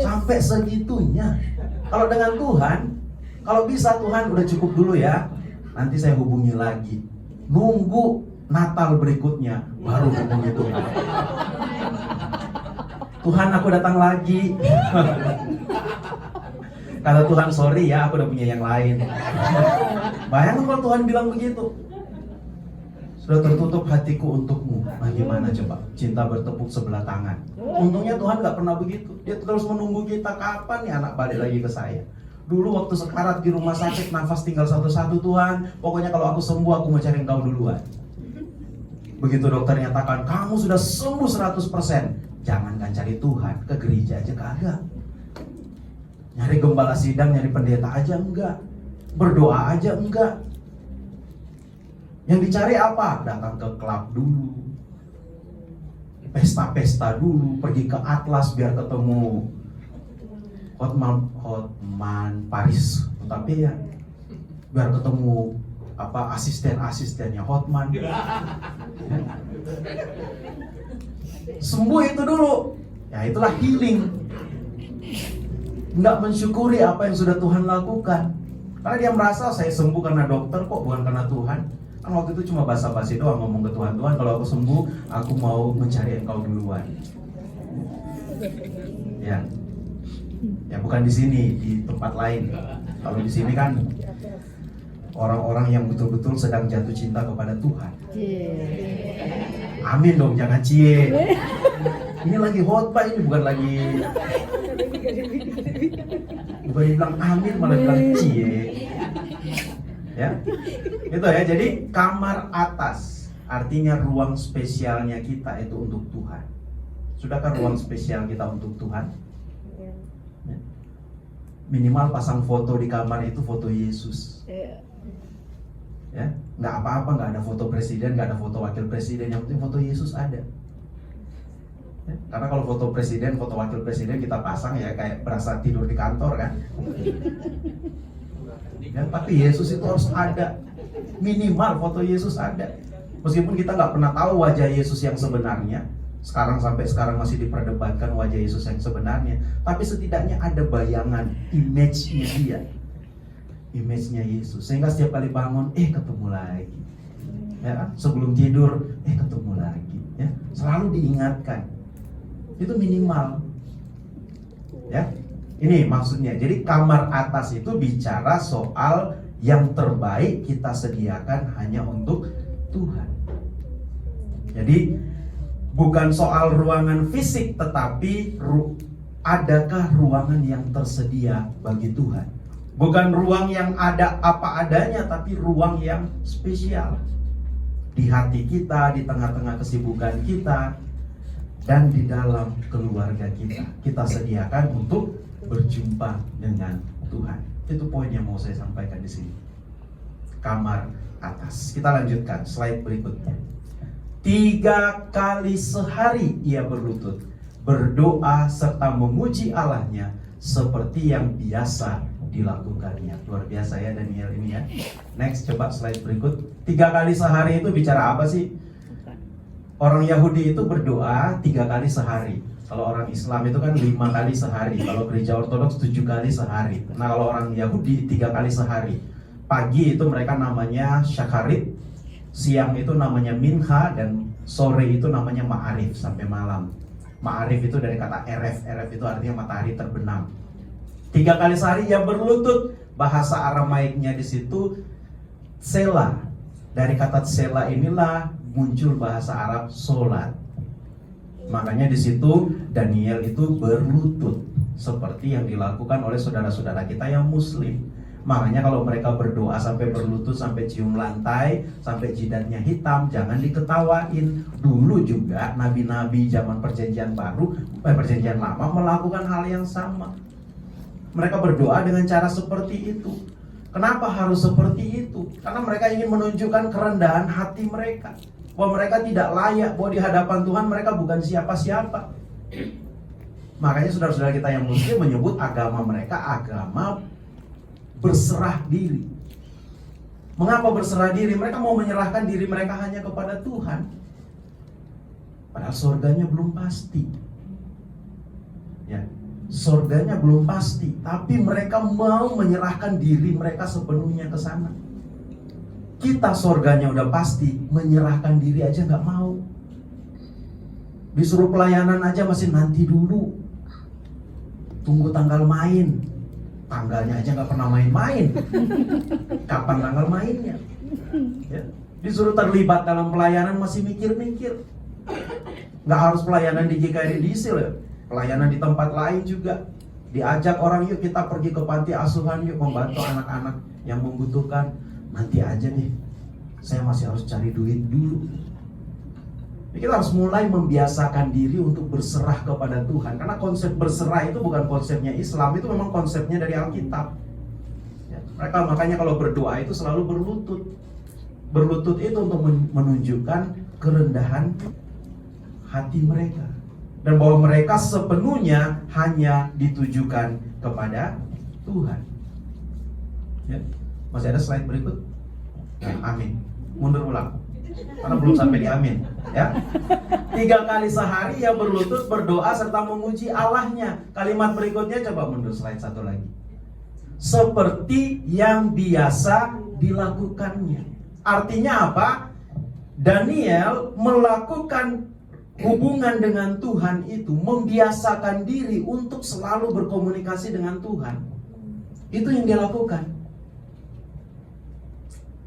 sampai segitunya. Kalau dengan Tuhan, kalau bisa Tuhan udah cukup dulu ya, nanti saya hubungi lagi. Nunggu Natal berikutnya baru hubungi Tuhan. Tuhan, aku datang lagi. Kata Tuhan, sorry ya, aku udah punya yang lain. Bayangkan kalau Tuhan bilang begitu. Sudah tertutup hatiku untukmu. Nah gimana coba? Cinta bertepuk sebelah tangan. Untungnya Tuhan gak pernah begitu. Dia terus menunggu kita, kapan nih anak balik lagi ke saya. Dulu waktu sekarat di rumah sakit, nafas tinggal satu-satu, Tuhan, pokoknya kalau aku sembuh, aku mau cari engkau duluan. Begitu dokter nyatakan, kamu sudah sembuh 100%. Jangankan cari Tuhan, ke gereja aja kagak. Nyari gembala sidang, nyari pendeta aja enggak. Berdoa aja enggak. Yang dicari apa? Datang ke klub dulu, pesta-pesta dulu, pergi ke Atlas biar ketemu Hotman Paris. Tapi ya, biar ketemu asisten-asistennya Hotman. Sembuh itu dulu. Ya itulah healing. Nggak mensyukuri apa yang sudah Tuhan lakukan. Karena dia merasa saya sembuh karena dokter kok, bukan karena Tuhan. Kan waktu itu cuma basa-basi doang ngomong ke Tuhan, Tuhan kalau aku sembuh, aku mau mencari engkau duluan. Ya. Ya bukan di sini, di tempat lain. Kalau di sini kan orang-orang yang betul-betul sedang jatuh cinta kepada Tuhan. Amin dong, jangan cie. Ini lagi khotbah, ini bukan lagi. Bukan dibilang amin, malah bilang cie. Ya, itu ya. Jadi kamar atas artinya ruang spesialnya kita itu untuk Tuhan. Sudahkah ruang spesial kita untuk Tuhan? Ya. Minimal pasang foto di kamar itu foto Yesus. Ya, nggak apa-apa, nggak ada foto presiden, nggak ada foto wakil presiden, yang penting foto Yesus ada. Ya, karena kalau foto presiden, foto wakil presiden kita pasang ya kayak berasa tidur di kantor kan. Ya, tapi Yesus itu harus ada, minimal foto Yesus ada. Meskipun kita nggak pernah tahu wajah Yesus yang sebenarnya, Sampai sekarang masih diperdebatkan wajah Yesus yang sebenarnya. Tapi setidaknya ada bayangan, image-nya dia. Image-nya Yesus. Sehingga setiap kali bangun, ketemu lagi. Ya, sebelum tidur, ketemu lagi. Ya, selalu diingatkan. Itu minimal. Ya, ini maksudnya. Jadi kamar atas itu bicara soal yang terbaik kita sediakan hanya untuk Tuhan. Jadi bukan soal ruangan fisik, tetapi adakah ruangan yang tersedia bagi Tuhan. Bukan ruang yang ada apa adanya, tapi ruang yang spesial. Di hati kita, di tengah-tengah kesibukan kita, dan di dalam keluarga kita. Kita sediakan untuk berjumpa dengan Tuhan. Itu poin yang mau saya sampaikan di sini. Kamar atas. Kita lanjutkan slide berikutnya. 3 kali sehari ia berlutut, berdoa serta memuji Allahnya seperti yang biasa dilakukannya. Luar biasa ya Daniel ini ya. Next, coba slide berikut. 3 kali sehari itu bicara apa sih? Orang Yahudi itu berdoa 3 kali sehari. Kalau orang Islam itu kan 5 kali sehari. Kalau gereja Ortodoks 7 kali sehari. Nah kalau orang Yahudi 3 kali sehari. Pagi itu mereka namanya syakarit, siang itu namanya minha, dan sore itu namanya ma'arif sampai malam. Ma'arif itu dari kata eref. Eref itu artinya matahari terbenam. 3 kali sehari ia berlutut. Bahasa Aramaiknya di situ sela. Dari kata sela inilah muncul bahasa Arab solat. Makanya di situ Daniel itu berlutut seperti yang dilakukan oleh saudara-saudara kita yang muslim. Makanya kalau mereka berdoa sampai berlutut, sampai cium lantai, sampai jidatnya hitam, jangan diketawain. Dulu juga nabi-nabi zaman perjanjian baru, perjanjian lama melakukan hal yang sama. Mereka berdoa dengan cara seperti itu. Kenapa harus seperti itu? Karena mereka ingin menunjukkan kerendahan hati mereka, bahwa mereka tidak layak, bahwa di hadapan Tuhan mereka bukan siapa-siapa. Makanya saudara-saudara kita yang muslim menyebut agama mereka agama berserah diri. Mengapa berserah diri? Mereka mau menyerahkan diri mereka hanya kepada Tuhan. Padahal surganya belum pasti. Ya, surganya belum pasti, tapi mereka mau menyerahkan diri mereka sepenuhnya ke sana. Kita surganya udah pasti, menyerahkan diri aja nggak mau. Disuruh pelayanan aja masih nanti dulu. Tunggu tanggal main. Tanggalnya aja nggak pernah main-main. Kapan tanggal mainnya? Ya. Disuruh terlibat dalam pelayanan masih mikir-mikir. Nggak harus pelayanan di GKI Diesel ya. Pelayanan di tempat lain juga. Diajak orang, yuk kita pergi ke panti asuhan, yuk membantu anak-anak yang membutuhkan. Nanti aja nih, saya masih harus cari duit dulu. Jadi kita harus mulai membiasakan diri untuk berserah kepada Tuhan. Karena konsep berserah itu bukan konsepnya Islam, itu memang konsepnya dari Alkitab. Ya, mereka makanya kalau berdoa itu selalu berlutut. Berlutut itu untuk menunjukkan kerendahan hati mereka. Dan bahwa mereka sepenuhnya hanya ditujukan kepada Tuhan. Ya. Masih ada slide berikut? Nah, amin. Mundur ulang. Karena belum sampai di amin, ya. 3 kali sehari ia berlutut, berdoa serta memuji Allahnya. Kalimat berikutnya coba mundur slide satu lagi. Seperti yang biasa dilakukannya. Artinya apa? Daniel melakukan hubungan dengan Tuhan itu, membiasakan diri untuk selalu berkomunikasi dengan Tuhan. Itu yang dia lakukan.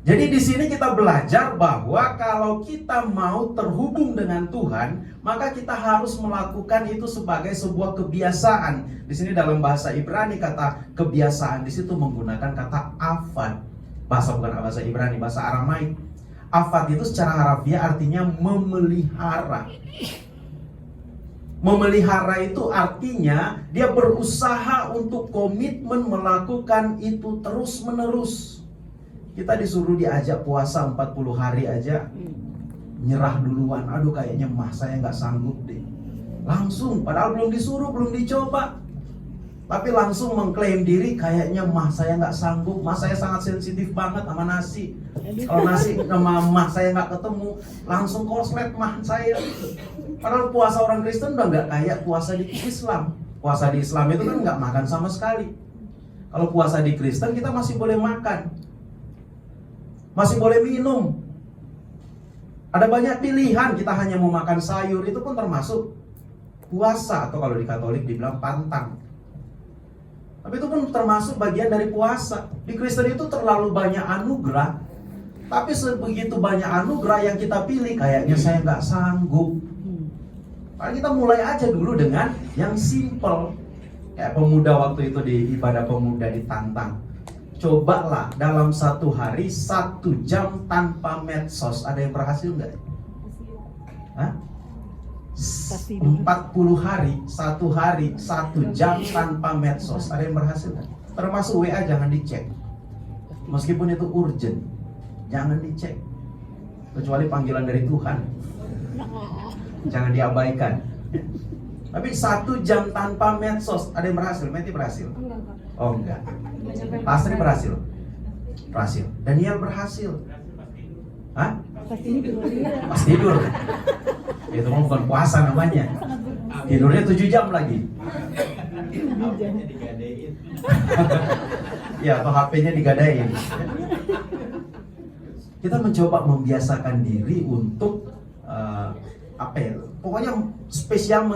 Jadi di sini kita belajar bahwa kalau kita mau terhubung dengan Tuhan, maka kita harus melakukan itu sebagai sebuah kebiasaan. Di sini dalam bahasa Ibrani kata kebiasaan di situ menggunakan kata avad. Bukan bahasa Ibrani, bahasa Aramaik. Avad itu secara harafiah artinya memelihara. Memelihara itu artinya dia berusaha untuk komitmen melakukan itu terus-menerus. Kita disuruh diajak puasa 40 hari aja, nyerah duluan. Aduh kayaknya saya nggak sanggup deh. Langsung, padahal belum disuruh, belum dicoba. Tapi langsung mengklaim diri kayaknya mah saya nggak sanggup, mah saya sangat sensitif banget sama nasi. Kalau nasi sama mah saya nggak ketemu, langsung korslet mah saya. Padahal puasa orang Kristen udah nggak kayak puasa di Islam. Puasa di Islam itu kan nggak makan sama sekali. Kalau puasa di Kristen kita masih boleh makan, masih boleh minum. Ada banyak pilihan, kita hanya mau makan sayur, itu pun termasuk puasa. Atau kalau di Katolik dibilang pantang. Tapi itu pun termasuk bagian dari puasa. Di Kristen itu terlalu banyak anugerah. Tapi sebegitu banyak anugerah yang kita pilih, kayaknya saya nggak sanggup. Mari kita mulai aja dulu dengan yang simple. Kayak pemuda waktu itu di ibadah pemuda ditantang. Cobalah dalam satu hari 1 jam tanpa medsos. Ada yang berhasil nggak? Hah? 40 hari, 1 hari 1 jam tanpa medsos. Ada yang berhasil nggak? Termasuk WA jangan dicek. Meskipun itu urgent, jangan dicek. Kecuali panggilan dari Tuhan, jangan diabaikan. Tapi 1 jam tanpa medsos. Ada yang berhasil? Meti berhasil? Oh enggak. Pastri berhasil? Berhasil. Daniel berhasil? Hah? Pas tidur. Itu mah bukan puasa namanya. Tidurnya 7 jam lagi. Ya, atau HP-nya digadain. Kita mencoba membiasakan diri untuk apa ya? Pokoknya spesial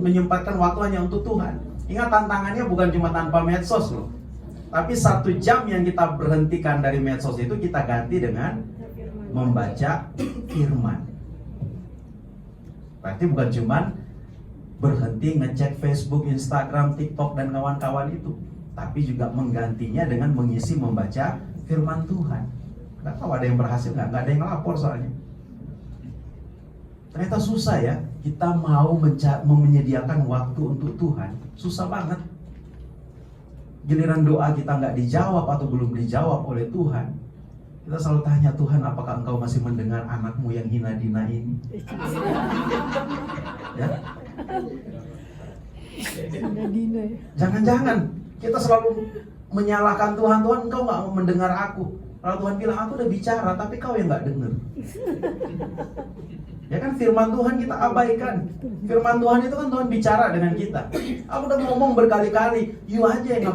menyempatkan waktu hanya untuk Tuhan. Ingat, tantangannya bukan cuma tanpa medsos loh. Tapi 1 jam yang kita berhentikan dari medsos itu kita ganti dengan membaca firman. Berarti bukan cuma berhenti ngecek Facebook, Instagram, TikTok dan kawan-kawan itu, tapi juga menggantinya dengan mengisi membaca firman Tuhan. Nggak tahu ada yang berhasil nggak ada yang lapor soalnya. Ternyata susah ya, kita mau menyediakan waktu untuk Tuhan, susah banget. Giliran doa kita nggak dijawab atau belum dijawab oleh Tuhan, kita selalu tanya, Tuhan apakah engkau masih mendengar anakmu yang hina dina ini? Ya? Jangan-jangan kita selalu menyalahkan Tuhan, Tuhan engkau nggak mendengar aku. Kalau Tuhan bilang aku udah bicara, tapi kau yang nggak dengar. Ya kan, firman Tuhan kita abaikan. Firman Tuhan itu kan Tuhan bicara dengan kita. Aku udah ngomong berkali-kali, you aja yang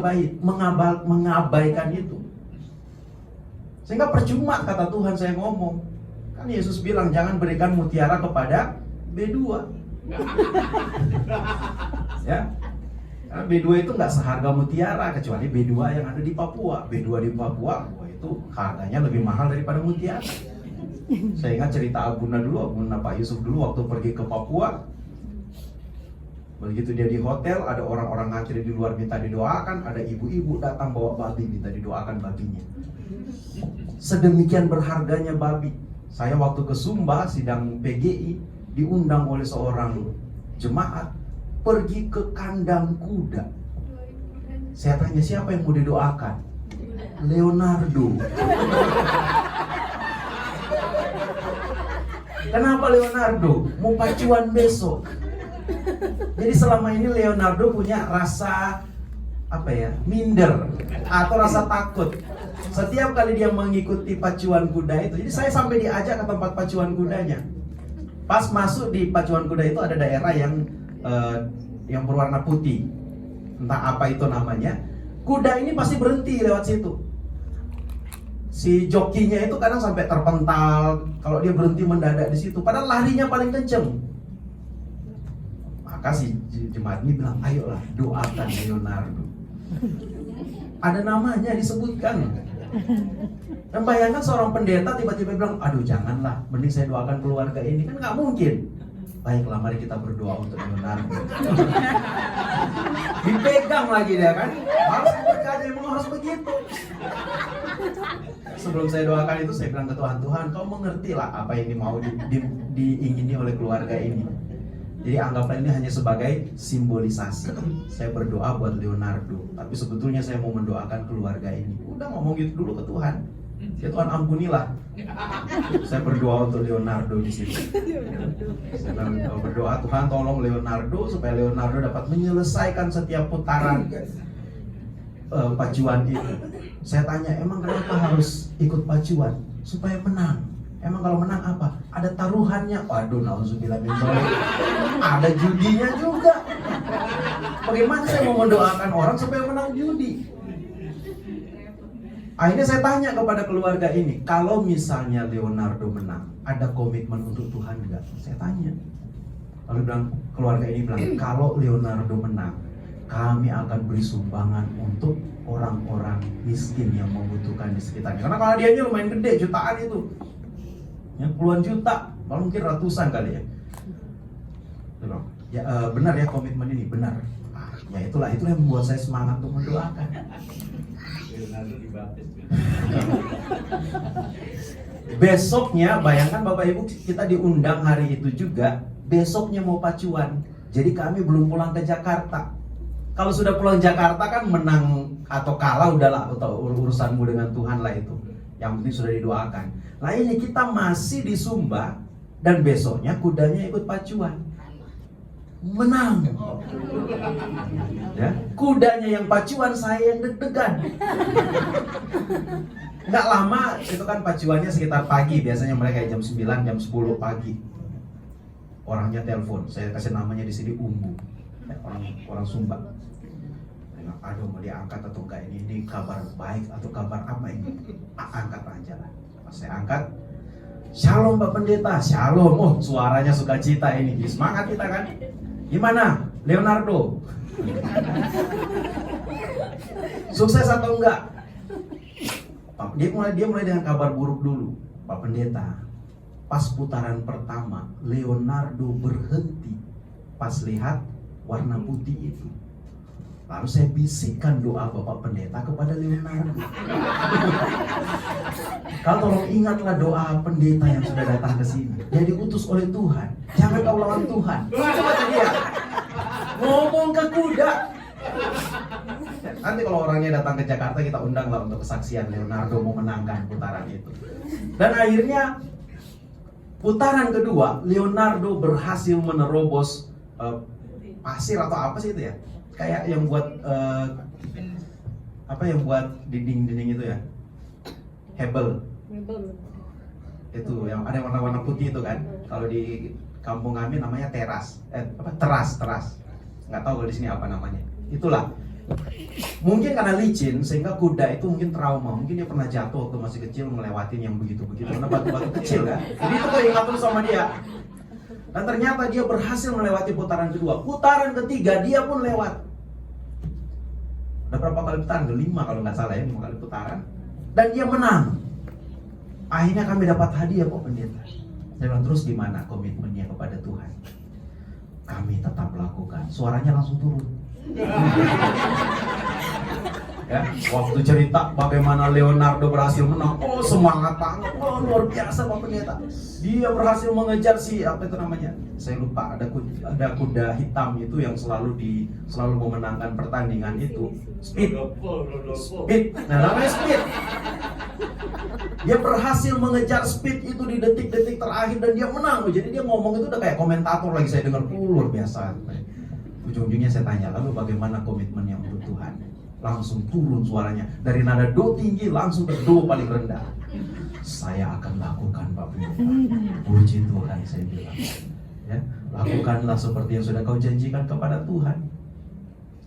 mengabaikan itu. Sehingga percuma kata Tuhan saya ngomong. Kan Yesus bilang jangan berikan mutiara kepada B2. Ya. Karena B2 itu nggak seharga mutiara, kecuali B2 yang ada di Papua. B2 di Papua itu harganya lebih mahal daripada mutiara. Saya ingat cerita Abuna Pak Yusuf dulu waktu pergi ke Papua. Begitu dia di hotel, ada orang-orang ngantri di luar minta didoakan, ada ibu-ibu datang bawa babi minta didoakan babinya. Sedemikian berharganya babi. Saya waktu ke Sumba sidang PGI diundang oleh seorang jemaat pergi ke kandang kuda. Saya tanya siapa yang mau didoakan? Leonardo. Kenapa Leonardo? Mau pacuan besok. Jadi selama ini Leonardo punya rasa apa ya? Minder atau rasa takut. Setiap kali dia mengikuti pacuan kuda itu, jadi saya sampai diajak ke tempat pacuan kudanya. Pas masuk di pacuan kuda itu ada daerah yang berwarna putih. Entah apa itu namanya. Kuda ini pasti berhenti lewat situ. Si jokinya itu kadang sampai terpental kalau dia berhenti mendadak di situ. Padahal larinya paling kenceng. Maka si jemaat ini bilang, ayolah doakan Leonardo. Ada namanya disebutkan. Dan bayangkan seorang pendeta tiba-tiba bilang, aduh janganlah, mending saya doakan keluarga ini. Kan nggak mungkin. Baiklah, mari kita berdoa untuk Leonardo. Dipegang lagi dia kan. Harus berkata, memang harus begitu. Sebelum saya doakan itu, saya bilang ke Tuhan, Tuhan kau mengerti lah apa yang mau diingini oleh keluarga ini. Jadi anggaplah ini hanya sebagai simbolisasi. Saya berdoa buat Leonardo, tapi sebetulnya saya mau mendoakan keluarga ini. Udah ngomong gitu dulu ke Tuhan. Ya Tuhan ampunilah. Saya berdoa untuk Leonardo di sini. Saya berdoa, Tuhan tolong Leonardo supaya Leonardo dapat menyelesaikan setiap putaran pacuan itu. Saya tanya, emang kenapa harus ikut pacuan? Supaya menang. Emang kalau menang apa? Ada taruhannya. Waduh, nauzubillah min dzalik. Ada judinya juga. Bagaimana saya mau mendoakan orang supaya menang judi? Akhirnya saya tanya kepada keluarga ini, kalau misalnya Leonardo menang, ada komitmen untuk Tuhan enggak? Saya tanya. Lalu keluarga ini bilang, kalau Leonardo menang, kami akan beri sumbangan untuk orang-orang miskin yang membutuhkan di sekitarnya. Karena kalau hadiahnya lumayan gede, jutaan itu. Ya, puluhan juta, malah mungkin ratusan kali ya. Ya benar ya komitmen ini, benar. Ya itulah yang membuat saya semangat untuk mendoakan. Besoknya, bayangkan Bapak Ibu, kita diundang hari itu juga. Besoknya mau pacuan. Jadi kami belum pulang ke Jakarta. Kalau sudah pulang Jakarta kan menang atau kalah udahlah, atau urusanmu dengan Tuhan lah itu. Yang penting sudah didoakan. Nah ini kita masih di Sumba dan besoknya kudanya ikut pacuan. Menang. Ya, kudanya yang pacuan, saya yang deg-degan. Nggak lama, itu kan pacuannya sekitar pagi. Biasanya mereka jam 9, jam 10 pagi. Orangnya telepon, saya kasih namanya di sini Umbu. Ya, orang Sumba. Aduh, mau diangkat atau enggak ini kabar baik atau kabar apa ini? Angkat aja lah. Pas saya angkat, Shalom Pak Pendeta, Shalom. Oh, suaranya sukacita ini. Semangat kita kan? Gimana, Leonardo? Sukses atau enggak? Dia mulai dengan kabar buruk dulu. Pak Pendeta, pas putaran pertama Leonardo berhenti pas lihat warna putih itu. Lalu saya bisikkan doa Bapak Pendeta kepada Leonardo. Kau tolong ingatlah doa pendeta yang sudah datang ke sini. Dia diutus oleh Tuhan. Jangan kau lawan Tuhan. Coba dia ngomong ke kuda. Nanti kalau orangnya datang ke Jakarta, kita undanglah untuk kesaksian Leonardo mau menangkan putaran itu. Dan akhirnya putaran kedua, Leonardo berhasil menerobos pasir atau apa sih itu ya? Kayak yang buat yang buat dinding-dinding itu ya, hebel. Itu yang ada warna-warna putih itu kan. Kalau di kampung kami namanya teras. Teras. Nggak tahu kalau di sini apa namanya. Itulah. Mungkin karena licin sehingga kuda itu mungkin trauma. Mungkin dia pernah jatuh waktu masih kecil melewatin yang begitu-begitu karena batu-batu kecil kan. Jadi itu keingetan sama dia. Dan ternyata dia berhasil melewati putaran kedua. Putaran ketiga dia pun lewat. Ada berapa kali putaran? 5 kalau nggak salah ya, 5 kali putaran. Dan dia menang. Akhirnya kami dapat hadiah Pak Pendeta. Saya bilang, terus gimana komitmennya kepada Tuhan? Kami tetap lakukan. Suaranya langsung turun. Ya, waktu cerita bagaimana Leonardo berhasil menang, oh semangat banget, oh luar biasa Pak Pendeta. Dia berhasil mengejar si apa itu namanya? Saya lupa. Ada kuda hitam itu yang selalu memenangkan pertandingan itu. Speed. Nah namanya Speed. Dia berhasil mengejar Speed itu di detik-detik terakhir dan dia menang. Jadi dia ngomong itu udah kayak komentator lagi, saya dengar luar biasa. Ujung-ujungnya saya tanya, lalu bagaimana komitmennya untuk Tuhan? Langsung turun suaranya dari nada do tinggi langsung ke do paling rendah. Saya akan lakukan Pak Pendeta. Puji Tuhan, saya bilang. Ya, lakukanlah seperti yang sudah kau janjikan kepada Tuhan.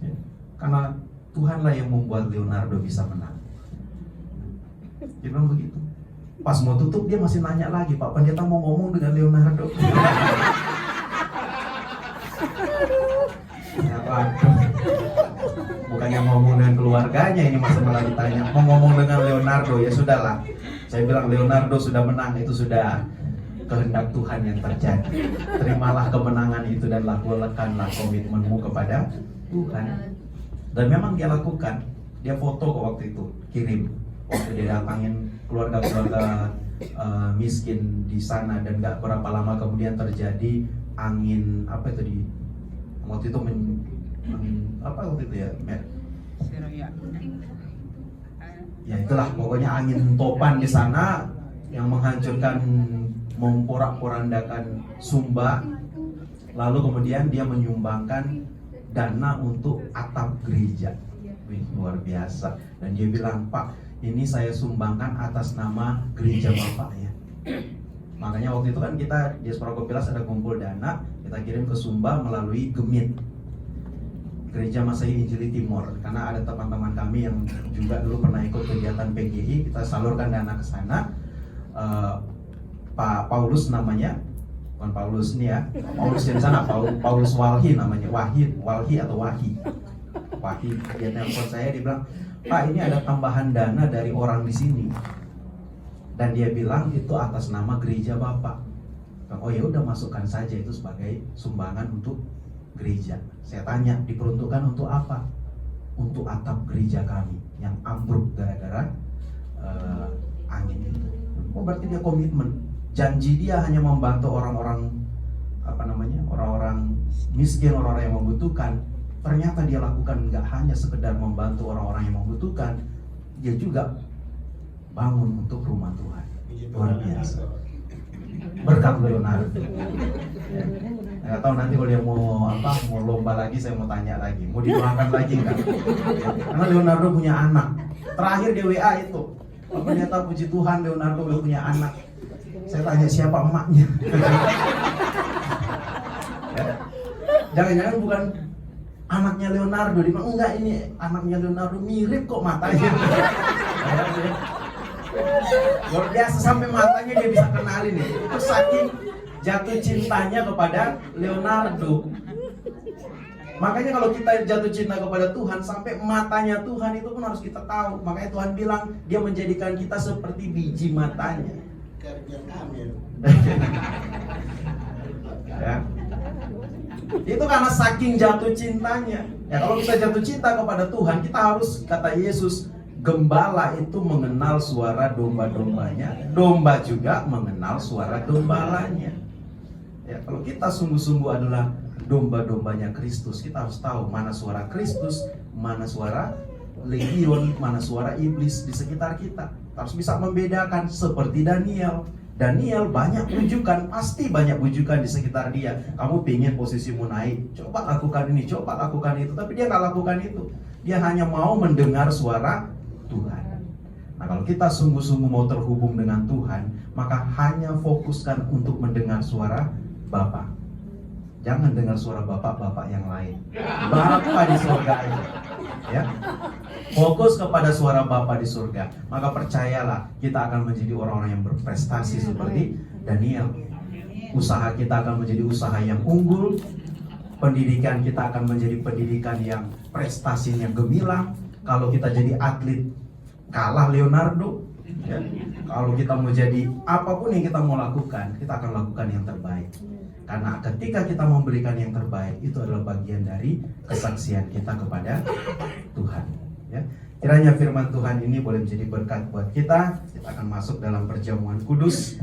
Ya, karena Tuhanlah yang membuat Leonardo bisa menang. Dia bilang begitu. Pas mau tutup dia masih nanya lagi, Pak Pendeta mau ngomong dengan Leonardo. Ya, waduh. Bukannya ngomong dengan keluarganya, ini masa malah ditanya mau ngomong dengan Leonardo. Ya sudahlah, saya bilang Leonardo sudah menang, itu sudah kehendak Tuhan yang terjadi. Terimalah kemenangan itu dan lakukanlah komitmenmu kepada Tuhan. Dan memang dia lakukan. Dia foto kok waktu itu, kirim waktu dia datangin keluarga-keluarga miskin di sana. Dan gak berapa lama kemudian terjadi angin apa itu di waktu itu apa waktu itu ya? Ya itulah pokoknya angin topan di sana yang menghancurkan, memporak-porandakan Sumba. Lalu kemudian dia menyumbangkan dana untuk atap gereja. Wih, luar biasa. Dan dia bilang, Pak, ini saya sumbangkan atas nama gereja Bapak ya. Makanya waktu itu kan kita di Diaspora Kopilas ada kumpul dana, kita kirim ke Sumba melalui Gemit, Gereja Masehi Injili Timur. Karena ada teman-teman kami yang juga dulu pernah ikut kegiatan PGI, kita salurkan dana ke sana. Pak Paulus namanya, bukan Paulus ini ya, Paulus di sana, Paulus Walhi namanya, Walhi atau Wahi. Dia telepon saya, dia bilang, Pak, ini ada tambahan dana dari orang di sini. Dan dia bilang itu atas nama gereja Bapak. Oh ya udah, masukkan saja itu sebagai sumbangan untuk gereja. Saya tanya, diperuntukkan untuk apa? Untuk atap gereja kami yang ambruk gara-gara angin itu. Oh berarti dia komitmen. Janji dia hanya membantu orang-orang orang-orang miskin, orang-orang yang membutuhkan. Ternyata dia lakukan nggak hanya sekedar membantu orang-orang yang membutuhkan, dia juga bangun untuk rumah Tuhan. Luar biasa. Berkat Leonardo. Ya. Nggak tahu nanti kalau dia mau lomba lagi, saya mau tanya lagi, mau didoakan lagi nggak? Ya. Karena Leonardo punya anak. Terakhir di WA itu, ternyata puji Tuhan Leonardo udah punya anak. Saya tanya siapa emaknya. Ya. Jangan-jangan bukan anaknya Leonardo. Dia bilang enggak, ini anaknya Leonardo, mirip kok matanya. Luar biasa, sampai matanya dia bisa kenalin ya. Itu saking jatuh cintanya kepada Leonardo. Makanya kalau kita jatuh cinta kepada Tuhan, sampai matanya Tuhan itu pun harus kita tahu. Makanya Tuhan bilang dia menjadikan kita seperti biji matanya. Ya. Itu karena saking jatuh cintanya. Ya kalau kita jatuh cinta kepada Tuhan, kita harus, kata Yesus, gembala itu mengenal suara domba-dombanya, domba juga mengenal suara gembalanya. Ya, kalau kita sungguh-sungguh adalah domba-dombanya Kristus, kita harus tahu mana suara Kristus, mana suara legion, mana suara iblis di sekitar kita. Kita harus bisa membedakan, seperti Daniel. Daniel banyak bujukan, pasti banyak bujukan di sekitar dia. Kamu pengen posisimu naik, coba lakukan ini, coba lakukan itu. Tapi dia nggak lakukan itu. Dia hanya mau mendengar suara Tuhan. Nah kalau kita sungguh-sungguh mau terhubung dengan Tuhan, maka hanya fokuskan untuk mendengar suara Bapa. Jangan dengar suara bapak-bapak yang lain. Bapa di surga itu, ya. Fokus kepada suara Bapa di surga. Maka percayalah, kita akan menjadi orang-orang yang berprestasi seperti Daniel. Usaha kita akan menjadi usaha yang unggul. Pendidikan kita akan menjadi pendidikan yang prestasinya gemilang. Kalau kita jadi atlet, kalah Leonardo, ya. Kalau kita mau jadi apapun yang kita mau lakukan, kita akan lakukan yang terbaik. Karena ketika kita memberikan yang terbaik, itu adalah bagian dari kesaksian kita kepada Tuhan, ya. Kiranya firman Tuhan ini boleh menjadi berkat buat kita. Kita akan masuk dalam perjamuan kudus.